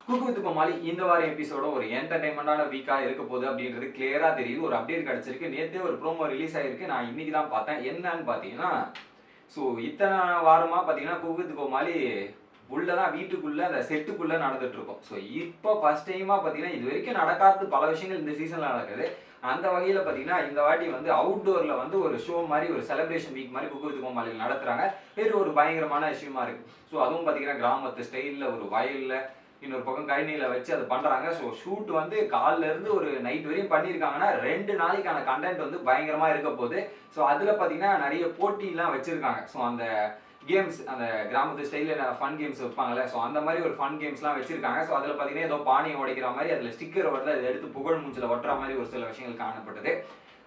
Cook with கோமாளி இந்த வார எபிசோட ஒரு என்டர்டைன்மெண்டான வீக்கா இருக்க போகுது அப்படின்றது கிளியரா தெரியுது. ஒரு அப்டேட் கிடைச்சிருக்கு. நேத்தே ஒரு ப்ரோமோ ரிலீஸ் ஆயிருக்கு. நான் இன்னைக்கு தான் பார்த்தேன். என்னன்னு பார்த்தீங்கன்னா, ஸோ இத்தனை வாரமா பார்த்தீங்கன்னா குக்கு வித் கோமாளி உள்ளதான் வீட்டுக்குள்ள அந்த செட்டுக்குள்ள நடந்துட்டு இருக்கும். ஸோ இப்போ ஃபர்ஸ்ட் டைமா பார்த்தீங்கன்னா இது வரைக்கும் நடக்காத பல விஷயங்கள் இந்த சீசன்ல நடக்குது. அந்த வகையில் பார்த்தீங்கன்னா இந்த வாட்டி வந்து அவுட்டோர்ல வந்து ஒரு ஷோ மாதிரி ஒரு செலிப்ரேஷன் வீக் மாதிரி குக்கு வித் கோமாளியில் நடத்துறாங்க. இது ஒரு பயங்கரமான விஷயமா இருக்கு. ஸோ அதுவும் பார்த்தீங்கன்னா கிராமத்து ஸ்டைலில் ஒரு வயலில் இன்னொரு பக்கம் கழனியில வச்சு அதை பண்றாங்க. ஸோ ஷூட் வந்து காலைல இருந்து ஒரு நைட் வரையும் பண்ணியிருக்காங்கன்னா 2 நாளைக்கான கண்டென்ட் வந்து பயங்கரமா இருக்க போகுது. ஸோ அதுல பார்த்தீங்கன்னா நிறைய போட்டிலாம் வச்சிருக்காங்க. ஸோ அந்த கேம்ஸ் அந்த கிராமத்து ஸ்டைலில் ஃபன் கேம்ஸ் வைப்பாங்கல்ல, ஸோ அந்த மாதிரி ஒரு ஃபன் கேம்ஸ்லாம் வச்சிருக்காங்க. ஸோ அதில் பார்த்தீங்கன்னா ஏதோ பானையை உடைக்கிற மாதிரி அதில் ஸ்டிக்கர் வருது, அதை எடுத்து புகழ் மூஞ்சில் ஒட்டுற மாதிரி ஒரு சில விஷயங்கள் காணப்பட்டது.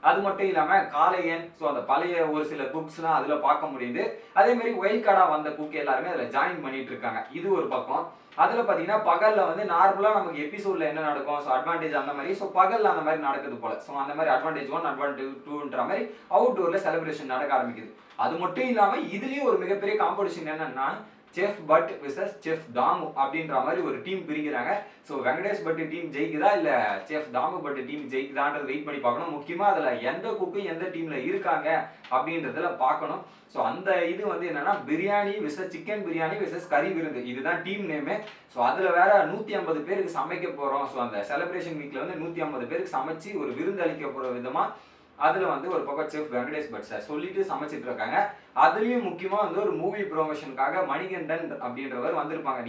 அது மட்டும் இல்லாமல் காளையன், ஸோ அந்த பழைய ஒரு சில குக்ஸ்லாம் அதில் பார்க்க முடியுது. அதே மாதிரி ஒயில் கார்டா வந்த குக் எல்லாருமே அதில் ஜாயின் பண்ணிட்டு இருக்காங்க. இது ஒரு பக்கம். அதில் பார்த்தீங்கன்னா பகலில் வந்து நார்மலாக நமக்கு எபிசோடில் என்ன நடக்கும், ஸோ அட்வான்டேஜ் அந்த மாதிரி, ஸோ பகலில் அந்த மாதிரி நடக்குது போல. ஸோ அந்த மாதிரி அட்வான்டேஜ் 1 அட்வான்டேஜ் 2ன்ற மாதிரி அவுட்டோரில் செலிப்ரேஷன் நடக்க ஆரம்பிக்குது. அது மட்டும் இல்லாமல் இதுலேயும் ஒரு மிகப்பெரிய காம்படிஷன் என்னன்னா chef Bhat versus chef Damu அப்படின்ற மாதிரி ஒரு டீம் பிரிக்கிறாங்க. ஸோ வெங்கடேஷ் பட் டீம் ஜெயிக்குதா இல்லை செஃப் தாமு பட் டீம் ஜெயிக்குதான்றது வெயிட் பண்ணி பார்க்கணும். முக்கியமாக அதில் எந்த குக்கும் எந்த டீமில் இருக்காங்க அப்படின்றதுல பார்க்கணும். ஸோ அந்த இது வந்து என்னன்னா பிரியாணி விசஸ் சிக்கன் பிரியாணி விசஸ் கறி விருந்து, இதுதான் டீம் நேமு. ஸோ அதில் வேற 150 பேருக்கு சமைக்க போகிறோம். ஸோ அந்த செலிப்ரேஷன் வீக்கில் வந்து 150 பேருக்கு சமைச்சு ஒரு விருந்து அளிக்க போகிற விதமாக அதில் வந்து ஒரு பக்கம் செஃப் வெங்கடேஷ் பட் சார் சொல்லிட்டு சமைச்சிட்டு இருக்காங்க. அதுலேயும் முக்கியமாக வந்து ஒரு மூவி ப்ரொமோஷனுக்காக மணிகண்டன் அப்படின்றவர் வந்திருப்பாங்க.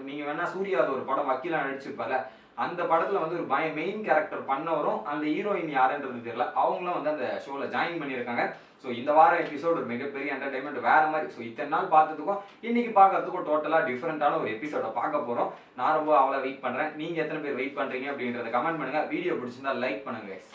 நீங்கள் வேணா சூர்யா ஒரு படம் வக்கீலா நடிச்சிருப்பார்ல, அந்த படத்தில் வந்து ஒரு மெயின் கேரக்டர் பண்ணவரும் அந்த ஹீரோயின் யாருன்றது தெரியல, அவங்களும் வந்து அந்த ஷோவில் ஜாயின் பண்ணியிருக்காங்க. ஸோ இந்த வார எபிசோடு ஒரு மிகப்பெரிய என்டர்டைன்மெண்ட் வேற மாதிரி. ஸோ இத்தனை நாள் பார்த்ததுக்கும் இன்னைக்கு பார்க்கறதுக்கும் டோட்டலாக டிஃப்ரெண்டான ஒரு எபிசோட பார்க்க போகிறோம். நான் ரொம்ப அவ்வளோ வெயிட் பண்ணுறேன். நீங்கள் எத்தனை பேர் வெயிட் பண்ணுறீங்க அப்படின்றத கமெண்ட் பண்ணுங்கள். வீடியோ பிடிச்சிருந்தா லைக் பண்ணுங்க guys.